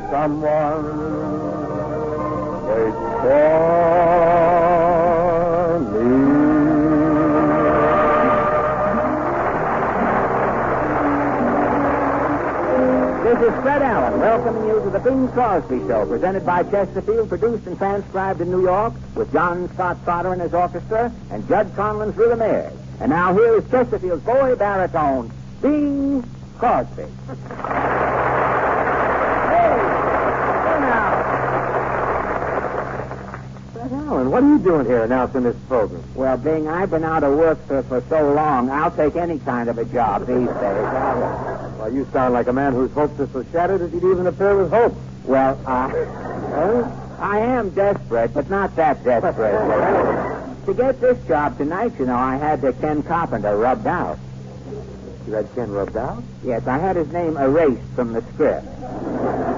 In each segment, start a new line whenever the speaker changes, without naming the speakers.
someone waits for me.
This is Fred Allen welcoming you to the Bing Crosby Show, presented by Chesterfield, produced and transcribed in New York with John Scott Trotter and his orchestra and Judd Conlon's rhythm airs. And now here is Chesterfield's boy baritone, Bing Crosby.
Alan, what are you doing here announcing this program?
Well, Bing, I've been out of work for so long, I'll take any kind of a job these days.
Well, you sound like a man whose hopes are so shattered that you'd even appear with hope.
Well, I am desperate, but not that desperate. To get this job tonight, you know, I had Ken Carpenter rubbed out.
You had Ken rubbed out?
Yes, I had his name erased from the script.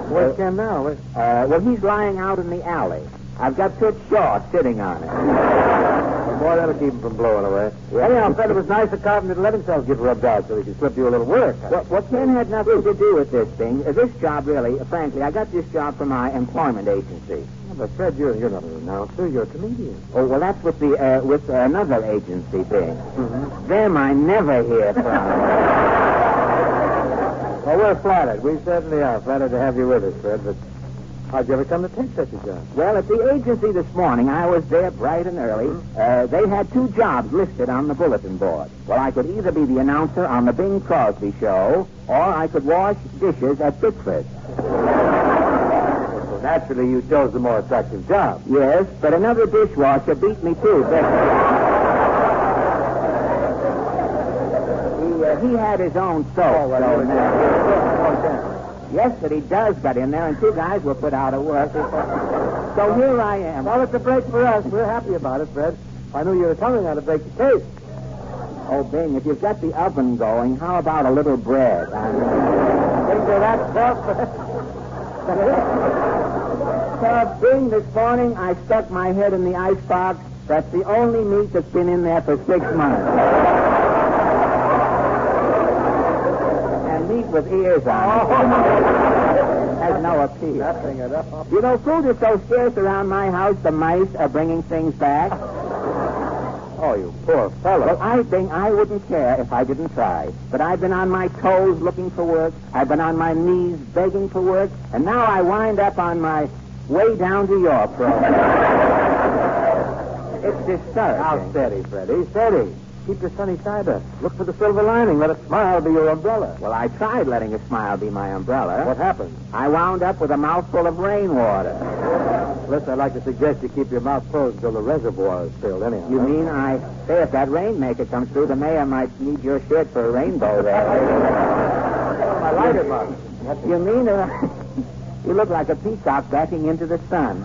Where's Ken now?
Well, he's lying out in the alley. I've got Toots Shaw sitting on it.
Boy, that'll keep him from blowing away.
Yeah.
Anyhow, Fred, it was nice of Carpenter to let himself get rubbed out so he could slip you a little work.
Well, Ken had nothing to do with this thing. This job, really, frankly, I got this job from my employment agency.
Yeah, but, Fred, you're not an announcer. You're a comedian.
Oh, well, that's with another agency thing.
Mm-hmm.
Them I never hear from.
Well, we're flattered. We certainly are flattered to have you with us, Fred, but how'd you ever come to take such a job?
Well, at the agency this morning, I was there bright and early. They had 2 jobs listed on the bulletin board. Well, I could either be the announcer on the Bing Crosby Show, or I could wash dishes at Bickford.
So naturally, you chose the more attractive job.
Yes, but another dishwasher beat me too. He had his own soap. Yes, but he does got in there, and 2 guys were put out of work. So here I am.
Well, it's a break for us. We're happy about it, Fred. I knew you were coming out to break the case.
Oh, Bing, if you've got the oven going, how about a little bread?
Things are that tough.
Bing, this morning I stuck my head in the icebox. That's the only meat that's been in there for 6 months. Meat with ears on it. Has no appeal.
Nothing at all.
You know, food is so scarce around my house, the mice are bringing things back.
Oh, you poor fellow.
Well, I wouldn't care if I didn't try. But I've been on my toes looking for work. I've been on my knees begging for work. And now I wind up on my way down to your program. It's discouraging.
Now, steady, Freddie, steady. Keep your sunny side up. Look for the silver lining. Let a smile be your umbrella.
Well, I tried letting a smile be my umbrella.
What happened?
I wound up with a mouthful of rainwater.
Listen, I'd like to suggest you keep your mouth closed until the reservoir is filled, anyhow.
You mean say if that rainmaker comes through, the mayor might need your shirt for a rainbow there.
I like it, Mark.
You mean you look like a peacock backing into the sun.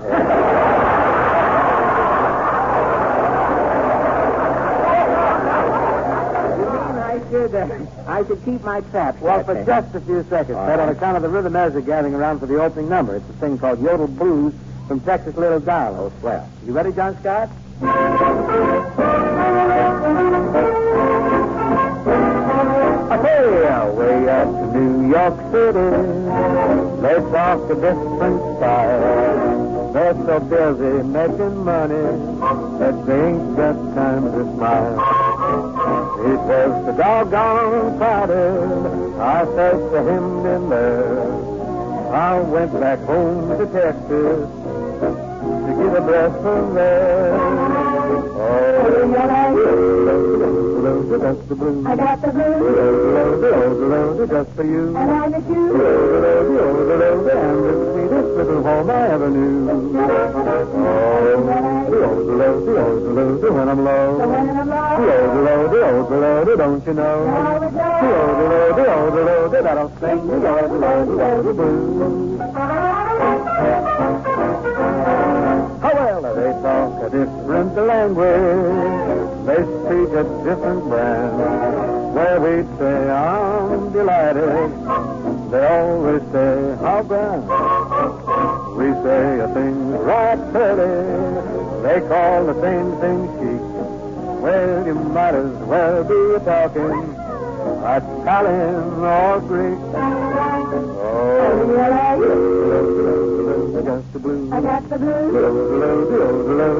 I should keep my trap.
Well, for just a few seconds, Fred, on account of the rhythm airs are gathering around for the opening number. It's a thing called Yodel Blues from Texas Little Doll. Oh, swell. You ready, John Scott? Hey, way up to New York City. Let's talk a different style. They're so busy making money that they ain't got time to smile. He says the doggone crowded. I says to him in there, I went back home to Texas to get a breath from there. Oh, that's the blues.
I got the blues.
Just for you.
And I miss you.
And the sweetest little home I ever knew. Oh, when I'm low. The don't you know? That'll sing the blues. Oh, well, they talk a different language. They speak a different brand. Where we say, I'm delighted, they always say, how grand. We say a thing's right pretty. They call the same thing chic. Well, you might as well be talking Italian or Greek. Oh, got the blues.
I got the blues.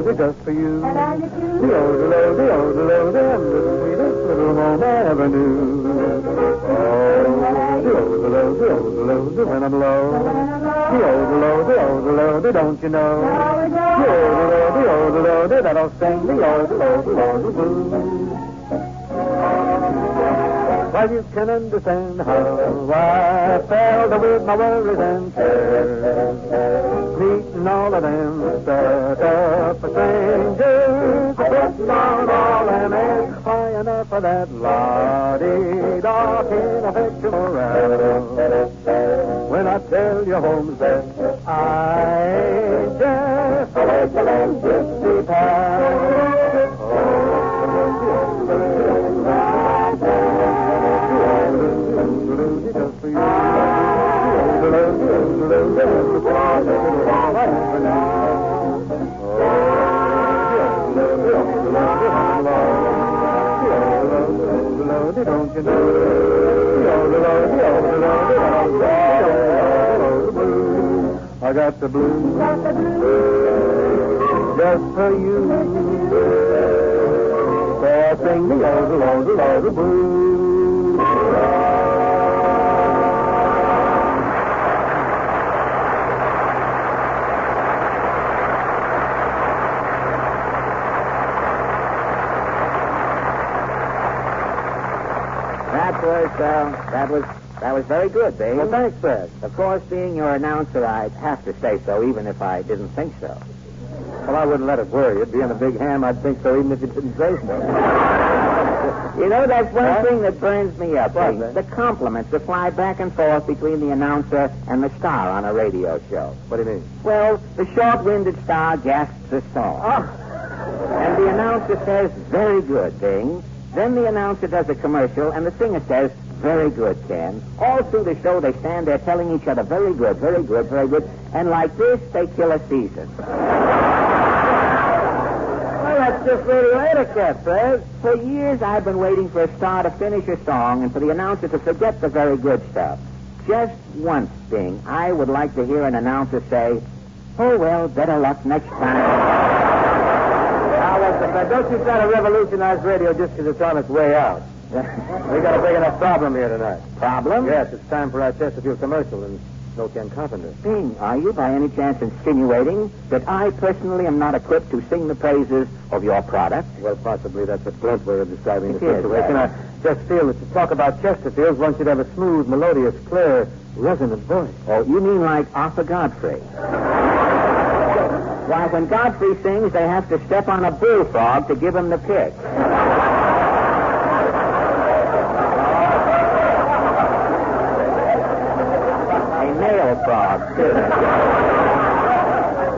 The just for you.
And I get you.
The and the sweetest little home avenue. The when I'm low. The don't you know? The that'll sing the blues. Well, you can understand how I felt with my worries and cares, meeting all of them stuck up for strangers, putting on all them airs, high enough for that la-dee-da can affect your morale. When I tell you home's there, I ain't just a little gypsy pal. Don't you know? I got the blues just for you. So I sing the blues.
That was very good, Bing.
Well, thanks, Fred.
Of course, being your announcer, I'd have to say so, even if I didn't think so.
Well, I wouldn't let it worry you. Being a big ham, I'd think so even if you didn't say so.
You know, that's one thing that burns me up,
What,
Bing.
man?
The compliments that fly back and forth between the announcer and the star on a radio show.
What do you mean?
Well, the short-winded star gasps a song. And the announcer says, very good, Bing. Then the announcer does a commercial, and the singer says, very good, Ken. All through the show, they stand there telling each other, very good, very good, very good. And like this, they kill a season.
Well, that's just radio etiquette, Fred.
For years, I've been waiting for a star to finish a song and for the announcer to forget the very good stuff. Just once, Bing, I would like to hear an announcer say, oh, well, better luck next time.
Now, listen, Fred, don't you try to revolutionize radio just because it's on its way out. We got a big enough problem here tonight.
Problem?
Yes, it's time for our Chesterfield commercial and no Ken Carpenter.
Bing, are you by any chance insinuating that I personally am not equipped to sing the praises of your product?
Well, possibly that's a blunt way of describing the
It is,
situation.
right.
I just feel that to talk about Chesterfield, one should have a smooth, melodious, clear, resonant voice.
Oh, you mean like Arthur Godfrey? Why, when Godfrey sings, they have to step on a bullfrog to give him the pick. A male frog, too.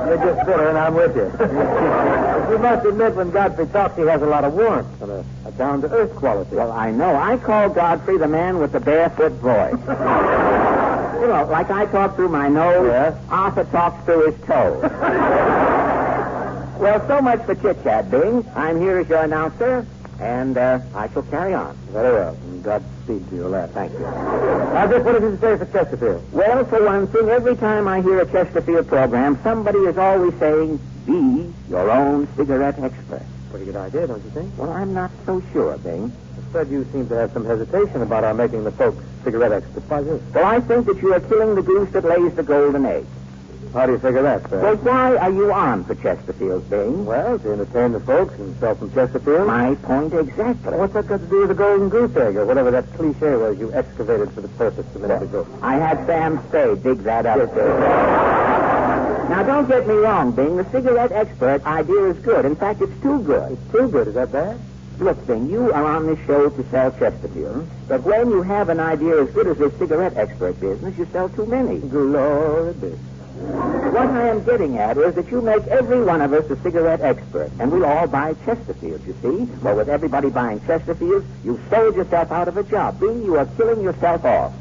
You're just bitter, and I'm with you. You must admit, when Godfrey talks, he has a lot of warmth and a down-to-earth quality.
Well, I know. I call Godfrey the man with the barefoot voice. You know, like I talk through my nose,
Yes.
Arthur talks through his toes. Well, so much for chit-chat, Bing. I'm here as your announcer, and I shall carry on.
Very well, and Godspeed to your lad.
Thank you.
Now, just what did you say for Chesterfield?
Well, for one thing, every time I hear a Chesterfield program, somebody is always saying, be your own cigarette expert.
Pretty good idea, don't you think?
Well, I'm not so sure, Bing.
Fred, you seem to have some hesitation about our making the folks cigarette experts. Why this?
Well, I think that you are killing the goose that lays the golden egg.
How do you figure that, Fred?
Well, why are you on for Chesterfield, Bing?
Well, to entertain the folks and sell some Chesterfield.
My point exactly.
What's that got to do with the golden goose egg, or whatever that cliche was you excavated for the purpose a minute ago?
I had Sam Spade dig that up. Now, don't get me wrong, Bing. The cigarette expert idea is good. In fact, it's too good.
It's too good. Is that bad?
Look, Bing, you are on this show to sell Chesterfield. But when you have an idea as good as this cigarette expert business, you sell too many.
Glory be.
What I am getting at is that you make every one of us a cigarette expert, and we all buy Chesterfield, you see? Well, with everybody buying Chesterfield, you've sold yourself out of a job. Bing, you are killing yourself off.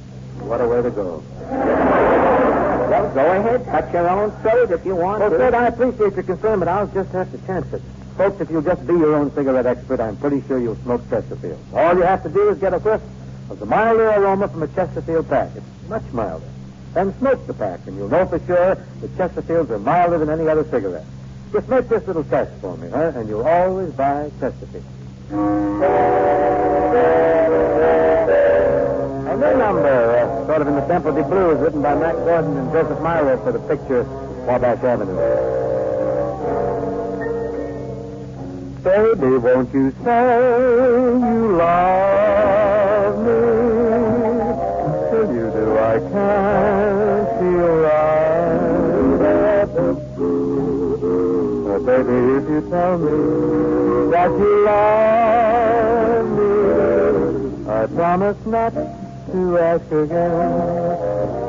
What a way to go.
Well, go ahead, cut your own throat if you want
Well,
to.
Fred, I appreciate your concern, but I'll just have to chance it. Folks, if you'll just be your own cigarette expert, I'm pretty sure you'll smoke Chesterfield. All you have to do is get a whiff of the milder aroma from a Chesterfield pack. It's much milder. Then smoke the pack, and you'll know for sure that Chesterfields are milder than any other cigarette. Just make this little test for me, and you'll always buy Chesterfield. A new number, sort of in the tempo de blues, written by Mac Gordon and Joseph Myra for the picture Wabash Avenue. Baby, won't you say you love me? Till you do, I can't feel right. Oh, baby, if you tell me that you love me, I promise not to ask again.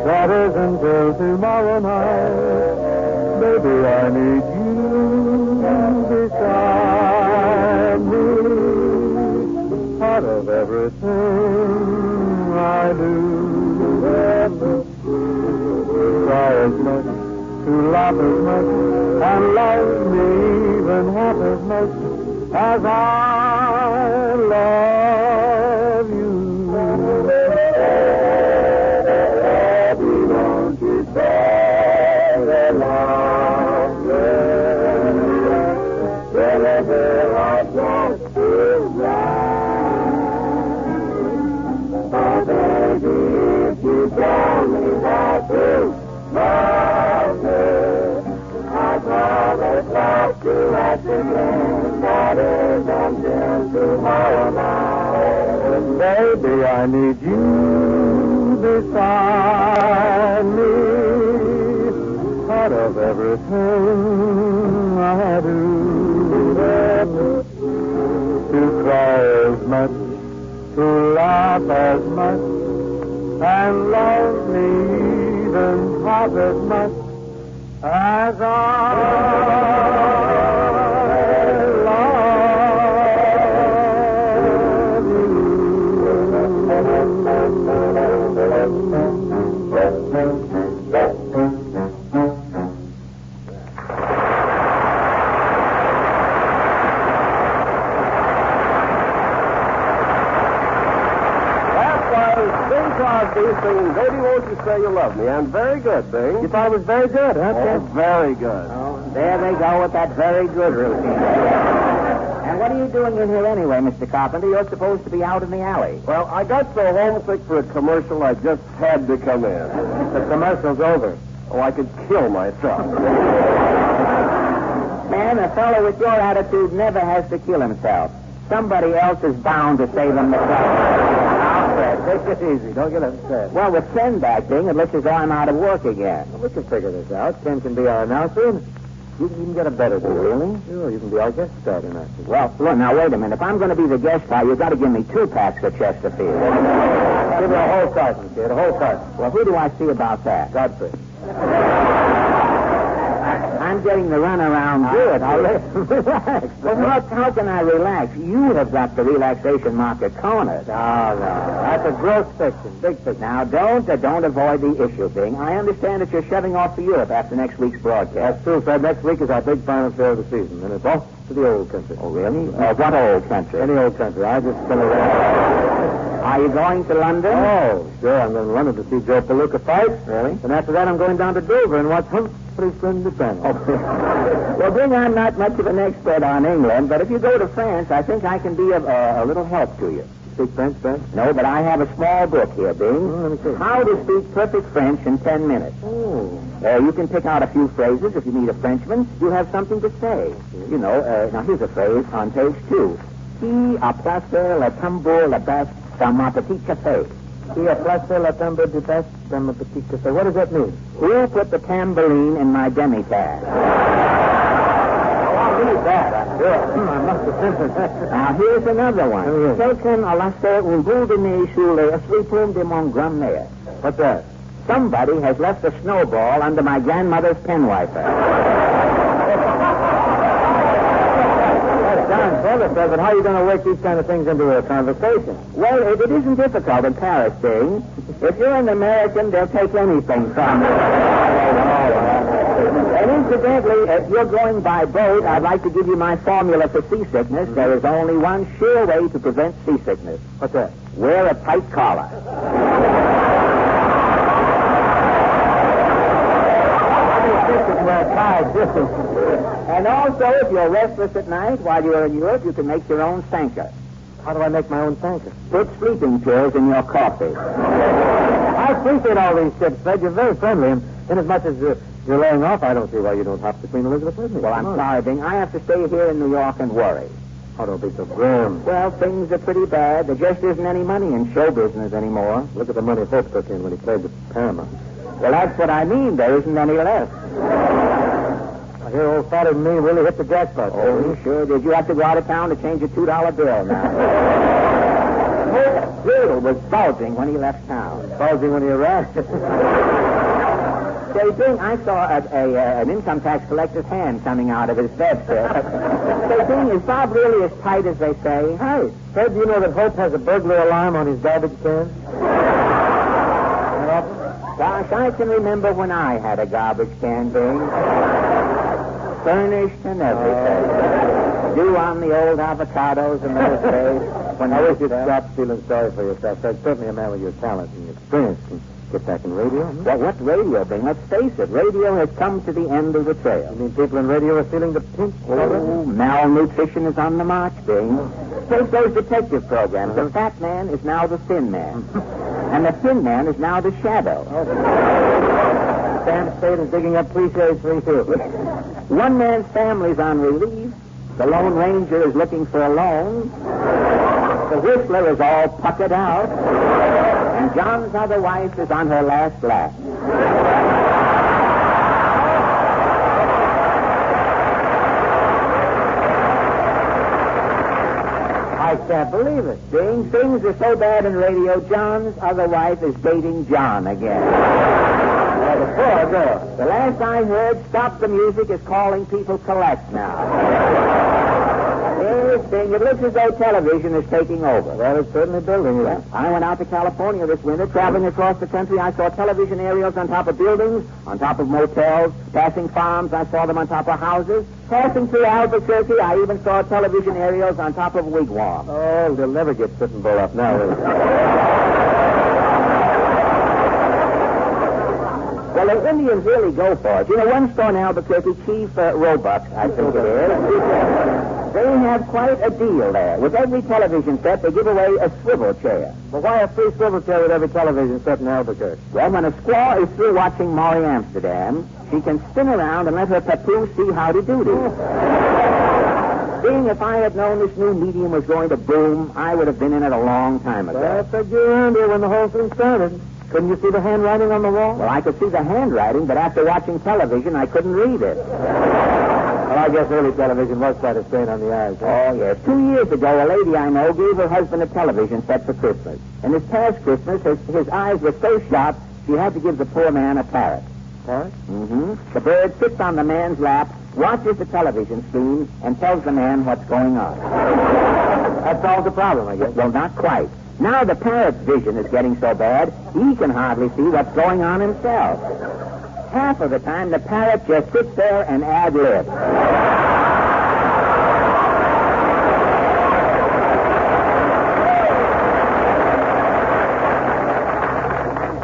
That is until tomorrow night. Baby, I need you beside me. Part of everything I do. Cry as much, to laugh as much, and love me even half as much as I love you. Baby, I need you beside me. Part of everything I do. To cry as much, to laugh as much, and love me even half as much as I love you.
Bing Crosby singing Baby Won't You Say You Love Me. And very good, Bing.
You thought it was very good, huh,
Oh, very good.
Oh, there they go with that very good routine. And what are you doing in here anyway, Mr. Carpenter? You're supposed to be out in the alley.
Well, I got so homesick for a commercial, I just had to come in.
The commercial's over.
Oh, I could kill myself.
Man, a fellow with your attitude never has to kill himself. Somebody else is bound to save him the trouble.
Take it easy. Don't get upset.
Well, with Ken back, Bing, it looks as though I'm out of work again.
Well, we can figure this out. Ken can be our announcer. You can even get a better deal.
Really?
Sure, you can be our guest star tonight.
Well, look, now, wait a minute. If I'm going to be the guest star, you've got to give me 2 packs of Chesterfield.
Give her a whole carton, kid, a whole carton.
Well, who do I see about that?
Godfrey.
I'm getting the runaround good. Now, listen, relax. Well, how can I relax? You have got the relaxation market cornered.
No. That's a gross fiction. Big fiction.
Now, don't avoid the issue, Bing. I understand that you're shoving off to Europe after next week's broadcast.
That's true, Fred. Next week is our big final show of the season, and it's off to the old country.
Oh, really? What old country?
Any old country. I just spent around.
Are you going to London?
Oh, sure. I'm going to London to see Joe Palooka fight.
Really?
And after that, I'm going down to Dover and watch Humphrey Splendid Band.
Oh. Well, Bing, I'm not much of an expert on England, but if you go to France, I think I can be of a little help to you.
Speak French, Fred?
No, but I have a small book here, Bing.
Let me see.
How to speak perfect French in 10 minutes.
Oh.
You can pick out a few phrases. If you meet a Frenchman, you have something to say. You know, now here's a phrase on page 2. Qui a placé le tambour le best dans ma petite café?
Qui a placé la tambour du best dans ma petite café? What does that mean?
Who put the tambourine in my demi-tasse?
I'll read that, I'm sure. I must have sent it.
Now, here's another one.
Oh, yes.
Quelqu'un a laissé un bout de neige sur les essuie-plumes de mon grand-mère.
What's that?
Somebody has left a snowball under my grandmother's pen wiper.
That's darn clever, Fred, but how are you going to work these kind of things into a conversation?
Well, it isn't difficult in Paris, Bing. If you're an American, they'll take anything from you. And incidentally, if you're going by boat, I'd like to give you my formula for seasickness. Mm-hmm. There is only one sure way to prevent seasickness.
What's that?
Wear a tight collar.
tied, too.
And also, if you're restless at night while you're in Europe, you can make your own Sanka.
How do I make my own tanker?
Put sleeping pills in your coffee.
I appreciate all these tips, Fred. You're very friendly, and inasmuch as you're laying off, I don't see why you don't hop to Queen Elizabeth with me.
Well, I'm sorry, Bing. I have to stay here in New York and worry.
Oh, don't be so grim.
Well, things are pretty bad. There just isn't any money in show business anymore.
Look at the money Hope took in when he played the Paramount.
Well, that's what I mean. There isn't any left.
I hear old father and me really hit the jackpot.
Oh, you sure did. You have to go out of town to change a $2 bill now. Hope's grill was bulging when he left town.
Bulging when he arrived.
Say, Bing, I saw an income tax collector's hand coming out of his bed, sir. Say, Bing, is Bob really as tight as they say?
Hey, Fred, do you know that Hope has a burglar alarm on his garbage can?
Gosh, I can remember when I had a garbage can, Bing. Furnished and everything. Due on the old avocados in those days.
When I wish you'd stop feeling sorry for yourself, Fred. Certainly a man with your talent and your experience can get back in radio.
Well, what radio, Bing? Let's face it. Radio has come to the end of the trail.
You mean people in radio are feeling the pinch?
Oh, malnutrition is on the march, Bing. Take those detective programs. The fat man is now the thin man. And the thin man is now the shadow.
Sam Spade is digging up cliches for you, too.
One man's family's on relief. The Lone Ranger is looking for a loan. The Whistler is all puckered out. And John's other wife is on her last lap.
I can't believe it.
Things are so bad in radio, John's other wife is dating John again.
The poor girl.
The last I heard, Stop the Music is calling people collect now. Yes, Bing, it looks as though television is taking over.
Well, it's certainly building it.
I went out to California this winter, traveling across the country. I saw television aerials on top of buildings, on top of motels, passing farms. I saw them on top of houses. Passing through Albuquerque, I even saw television aerials on top of wigwams.
Oh, they'll never get Sitting Bull up now, will they?
Well, the Indians really go for it. You know, one store in Albuquerque, Chief Roebuck, I think it is, they have quite a deal there. With every television set, they give away a swivel chair.
Well, why a free swivel chair with every television set in Albuquerque?
Well, when a squaw is through watching Maury Amsterdam, she can spin around and let her papoose see howdy-doody. Being if I had known this new medium was going to boom, I would have been in it a long time ago.
Well, I said you were around here when the whole thing started. Couldn't you see the handwriting on the wall?
Well, I could see the handwriting, but after watching television, I couldn't read it.
Well, I guess early television was quite a strain on the eyes.
Oh, yes. 2 years ago, a lady I know gave her husband a television set for Christmas. And this past Christmas, his eyes were so sharp, she had to give the poor man a parrot.
Parrot?
Mm-hmm. The bird sits on the man's lap, watches the television screen, and tells the man what's going on.
That solves the problem, I guess.
Well, not quite. Now the parrot's vision is getting so bad, he can hardly see what's going on himself. Half of the time, the parrot just sits there and ad-libs.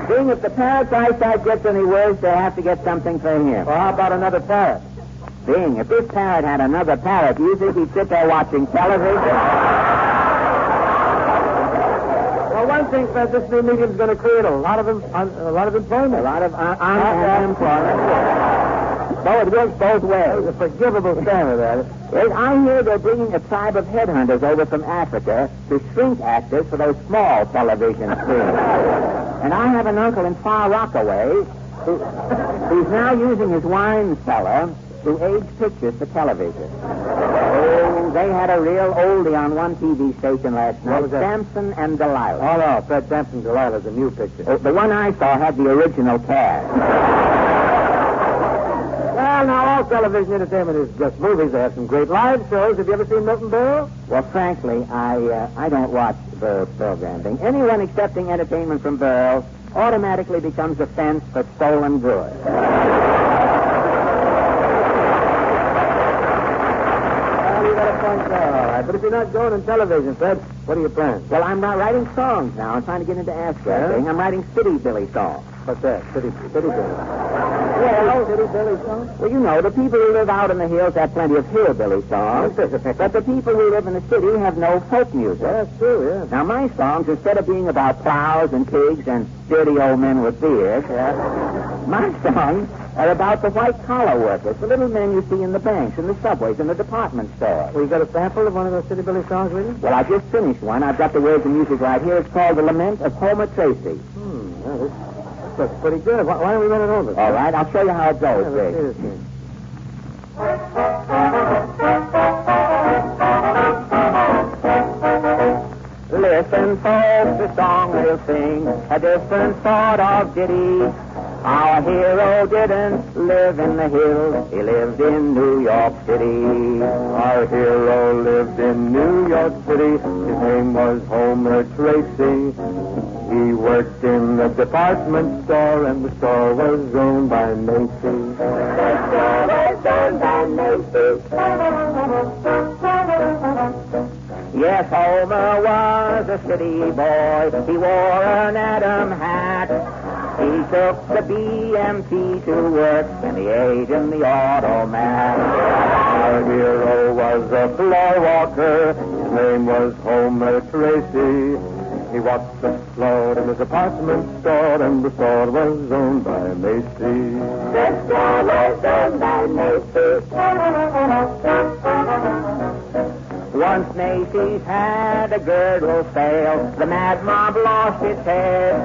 Being if the parrot's eyesight gets any worse, they have to get something for him.
Well, how about another parrot?
Being if this parrot had another parrot, do you think he'd sit there watching television?
Well, one thing that this new medium's going to create a lot of employment.
A lot of unemployment. So it works both ways.
It's a forgivable standard, that.
Yes, I hear they're bringing a tribe of headhunters over from Africa to shrink actors for those small television screens. And I have an uncle in Far Rockaway who's now using his wine cellar to age pictures for television. Oh, they had a real oldie on one TV station last night.
What was that?
Samson and Delilah.
Oh, no, Fred Sampson Delilah's a new picture.
Oh, the one I saw had the original cast.
Well, now, all television entertainment is just movies. They have some great live shows. Have you ever seen Milton Berle?
Well, frankly, I don't watch Burl's programming. Anyone accepting entertainment from Burl automatically becomes a fence for stolen goods.
Well, you got a point there, all right. But if you're not going on television, Fred, what are your plans?
Well, I'm not writing songs now. I'm trying to get into ask writing. I'm writing City Billy songs.
What's that? City Billy.
Well, hillbilly songs? Well, you know, the people who live out in the hills have plenty of hillbilly songs. But the people who live in the city have no folk music.
That's true, yeah.
Now, my songs, instead of being about plows and pigs and dirty old men with beards, my songs are about the white-collar workers, the little men you see in the banks, in the subways, in the department stores.
Well, you got a sample of one of those City Billy songs with you?
Well, I just finished one. I've got the words and music right here. It's called The Lament of Homer Tracy.
Well, this looks pretty good. Why don't we run it over?
All right, I'll show you how it goes,
Yeah, let's see
Jake.
this thing.
Listen, folks, the song we'll sing, a different sort of ditty. Our hero didn't live in the hills, he lived in New York City.
Our hero lived in New York City. His name was Homer Tracy. He worked in the department store, and the store was owned by Macy's.
Yes, Homer was a city boy. He wore an Adam hat. He took the BMT to work, and he ate in the automat.
Our hero was a floor walker. His name was Homer Tracy. He walked the floor in his apartment store, and the store was owned by Macy's.
The store was owned by Macy's. Once Macy's had a girdle sale. The mad mob lost its head.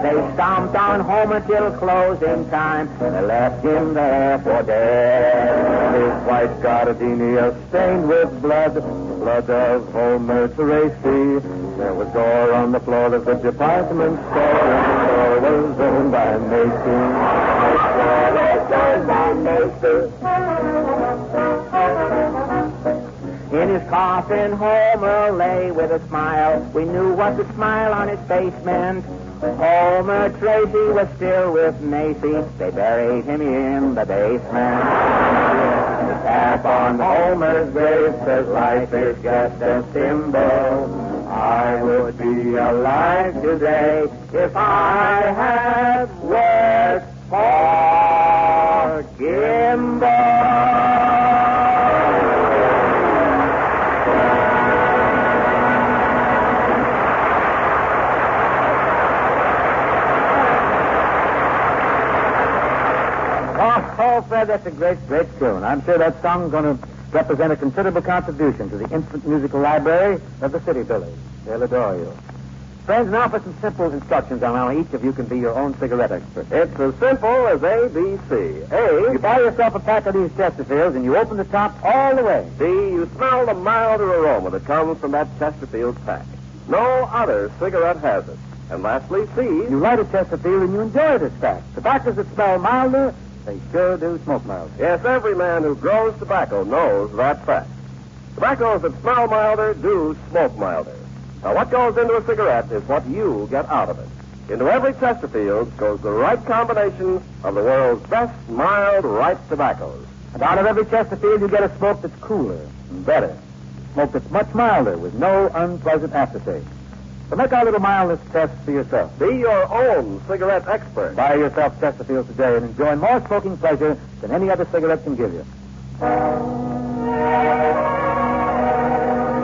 They stomped on Homer till closing time. They left him there for dead.
His white gardenia stained with blood, the blood of Homer Tracy. There was gore on the floor of the department store, and the store was owned by Macy's. The store was owned by Macy's.
In his coffin, Homer lay with a smile. We knew what the smile on his face meant. Homer Tracy was still with Macy. They buried him in the basement. The tap on Homer's grave says life is just a symbol. I would be alive today if I had worked for Gimbal.
Oh, Fred, that's a great, great tune. I'm sure that song's going to represent a considerable contribution to the instant musical library of the City Billies. They'll adore you. Friends, now for some simple instructions on how each of you can be your own cigarette expert.
It's as simple as A, B, C. A,
You buy yourself a pack of these Chesterfields and you open the top all the way.
B, you smell the milder aroma that comes from that Chesterfield pack. No other cigarette has it. And lastly, C,
You light a Chesterfield and you enjoy this fact. Tobaccos that smell milder, they sure do smoke milder.
yes, every man who grows tobacco knows that fact. Tobaccos that smell milder do smoke milder. Now, what goes into a cigarette is what you get out of it. Into every Chesterfield goes the right combination of the world's best mild, ripe tobaccos.
And out of every Chesterfield you get a smoke that's cooler and better. Smoke that's much milder with no unpleasant aftertaste. So make our little mildness test for yourself.
Be your own cigarette expert.
Buy yourself Chesterfield today and enjoy more smoking pleasure than any other cigarette can give you.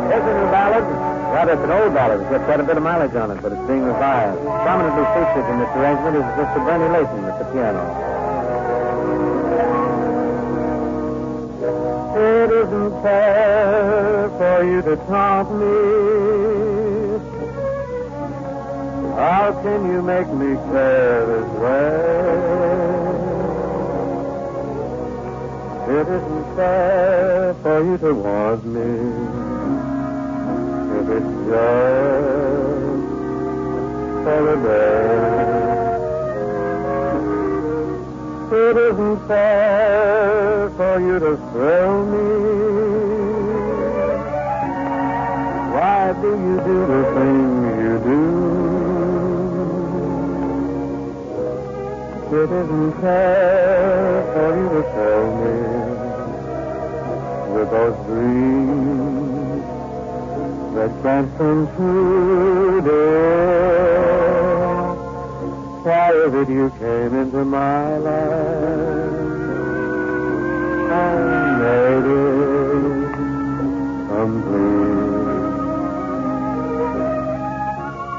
Here's a new ballad. Rather, it's an old ballad. It's got quite a bit of mileage on it, but it's being revived. Prominently featured in this arrangement is Mr. Bernie Layton at the piano. It isn't fair for you to taunt me. How can you make me care this way? It isn't fair for you to want me. If it's just for a day. It isn't fair for you to thrill me. Why do you do the thing you do? It isn't fair for you to tell me with those dreams that can't come true, dear. Why is it you came into my life and made it complete?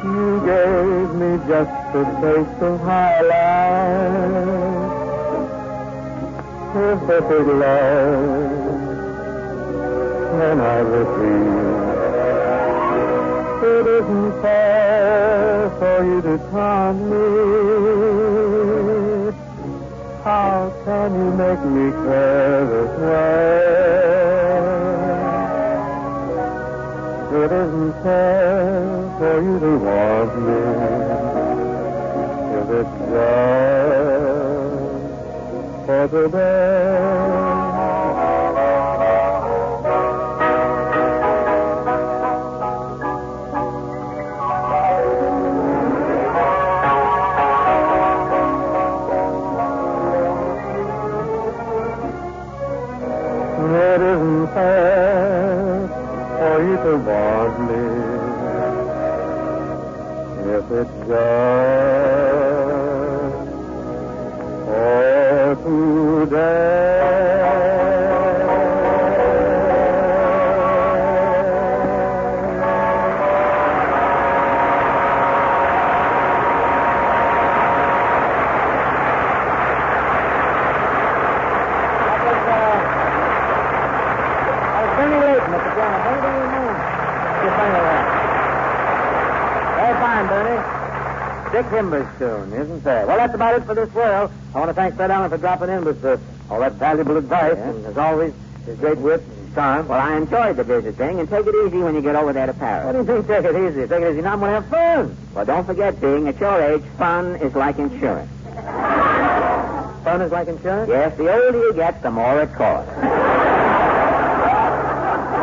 You gave me just a taste of high life, perfect love, and I repeat, it isn't fair for you to taunt me. How can you make me care this way? It isn't fair for you to want me if it's just for today. It isn't fair for you to want me if it's just for today.
Dick Himber's tune, isn't there? Well, that's about it for this world. I want to thank Fred Allen for dropping in with all that valuable advice, and as always, his great wit and charm. Well, I enjoyed the visit, Bing, and take it easy when you get over there to Paris. What do you think, take it easy? Take it easy. Now I'm going to have fun. Well, don't forget, Bing, at your age, fun is like insurance. Fun is like insurance? Yes, the older you get, the more it costs.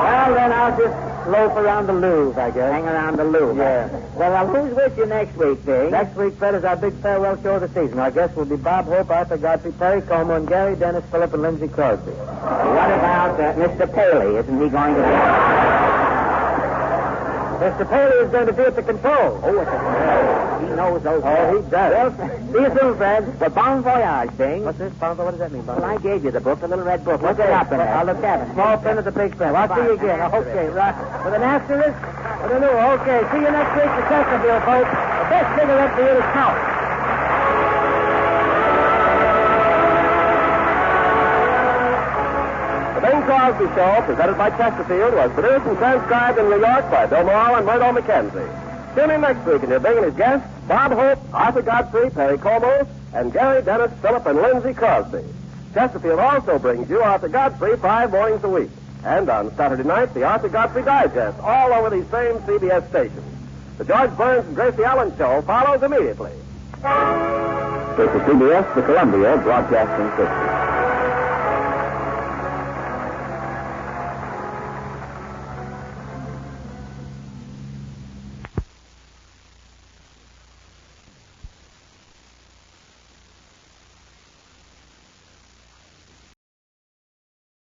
Well, then I'll just loaf around the Louvre, I guess. Hang around the Louvre. Yeah. Well, who's with you next week, Bing? Next week, Fred, is our big farewell show of the season. Our guests will be Bob Hope, Arthur Godfrey, Perry Como, and Gary, Dennis, Phillip, and Lindsay Crosby. What about Mr. Paley? Isn't he going to be... Mr. Paley is going to be at the control. Oh, at the control. He knows those. Oh, he does. Well, see you soon, Fred. Well, bon voyage, Bing. What's this, bon voyage? What does that mean, bon voyage? Well, I gave you the book, the little red book. What's it up in there? I'll look at it. Small pen at the big pen. Well, I'll see you again. Okay, right. With an asterisk? With a new. Okay, see you next week at Chesterfield, folks. The best cigarette for you to count.
The Bing Crosby Show, presented by Chesterfield, was produced and transcribed in New York by Bill Morrow and Murdo MacKenzie. Tune in next week and you'll Bing and his guests, Bob Hope, Arthur Godfrey, Perry Como, and Gary, Dennis, Phillip, and Lindsay Crosby. Chesterfield also brings you Arthur Godfrey 5 mornings a week. And on Saturday night, the Arthur Godfrey Digest, all over these same CBS stations. The George Burns and Gracie Allen Show follows immediately.
This is CBS, the Columbia Broadcasting System.